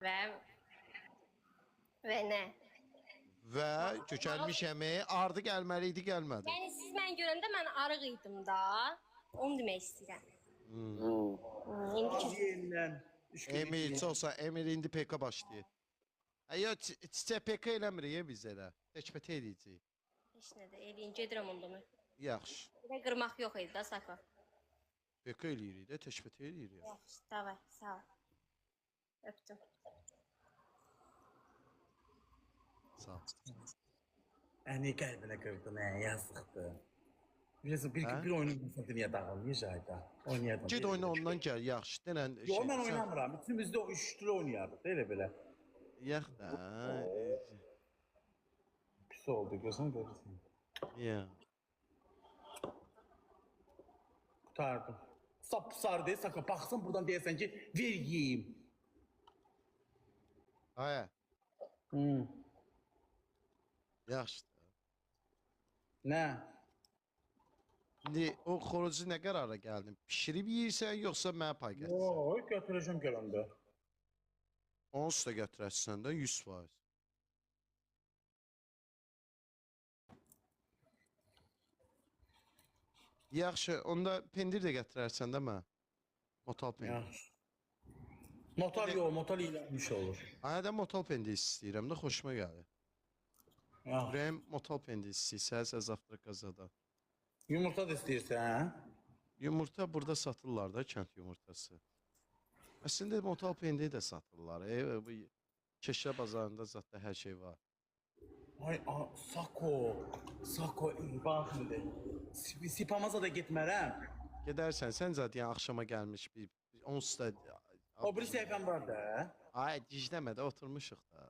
Və və nə? Və kökəlmiş əməyi ardı gəlməli idi, gəlmədi. Yəni siz mən görəndə mən arıq idim da. Onu demək istəyirəm. İndi ki Yerindən. Emir olsa Emir indi PK başlayır. Yo çiçək PK eləmir ya biz elə. Təkbətə eləyəcəyik. heç nə də eləyin, gedirəm onda mən. Yaxşı. Bir qırmaq yox idi da Sako. PK eləyirik də, təkbətə eləyirik. Yaxşı, davay, sağ ol. Öpdüm. Sağ ol. Əni qəlbinə qırdın, yazıqdır. Biliyorsun bir oyunun dünya dağılmayacaqdı. Oynayardım. Ged oyna ondan gəl, yaxşı. Denən Yo, mən oynamıram. İkimiz də o üçlü oynayardıq, elə. Yax da. Pis oldu, gözünü görürsən. Ya. Qutardım. Sap sardı, Sako baxsın buradan deyəsən ki, ver yeyim. Aya. Yaxşı. Nə? İndi o xorucu nə qərara gəldin? Pişirib yeyirsən, yoxsa mənə pay gətirsən? Yox, götürəcəm gələndə. Onsuz da götürəsən də 100%. Yaxşı, onda pendir də gətirərsən də mən. Motal pendir. Yaxşı. Motor yox, motor iylənmiş olur. Aya da motal pendir istəyirəm də, xoşuma gəlir. Yaxşı. Ürəyim motal pendir istəyirsə, zavtrak qazada. Yumurta da istəyirsən, hə? Yumurta burada satırlar da, kənd yumurtası. Əslində motal pendir də satırlar. Bu Keşə bazarında zətdə hər şey var. Ay, Sako, bax indi. Sipamaza da getmərəm. Gedərsən, sən zaten axşama gəlmiş bir onsuz da... O biri səhifəm var da. Ay, gizləmədə oturmuşuq da.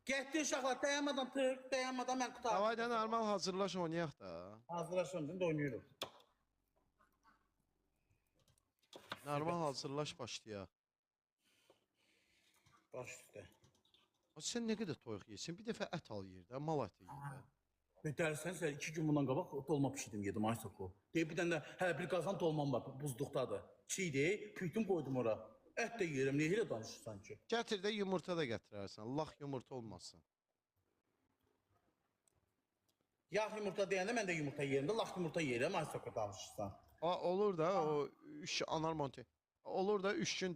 Getdi uşaqlar, dayanmadan mən qutardım. Davayda normal hazırlaş oynayaq da. Hazırlaşın, da oynayırıq. Normal hazırlaş başlayaq. Baş üstə. Sən nə qədər toyuq yesin? Bir dəfə ət al yerdə, mal əti yerdə. Ne dersen sen 2 gün bundan qabaq dolma pişirdim yedim ay Sako. Deyib bir dənə hələ bir qazan dolmam var buzluqdadır. Çiğdi, püytüm qoydum ora. Ət də yeyirəm, nə elə danışırsan ki? Gətir də yumurta da gətirərsən. Lax yumurta olmasın. Yağ yumurta deyəndə mən də yumurta yeyirəm də, lax yumurta yeyirəm ay Sako danışırsan. Olur da o 3 anar monte. Olur da 3 gün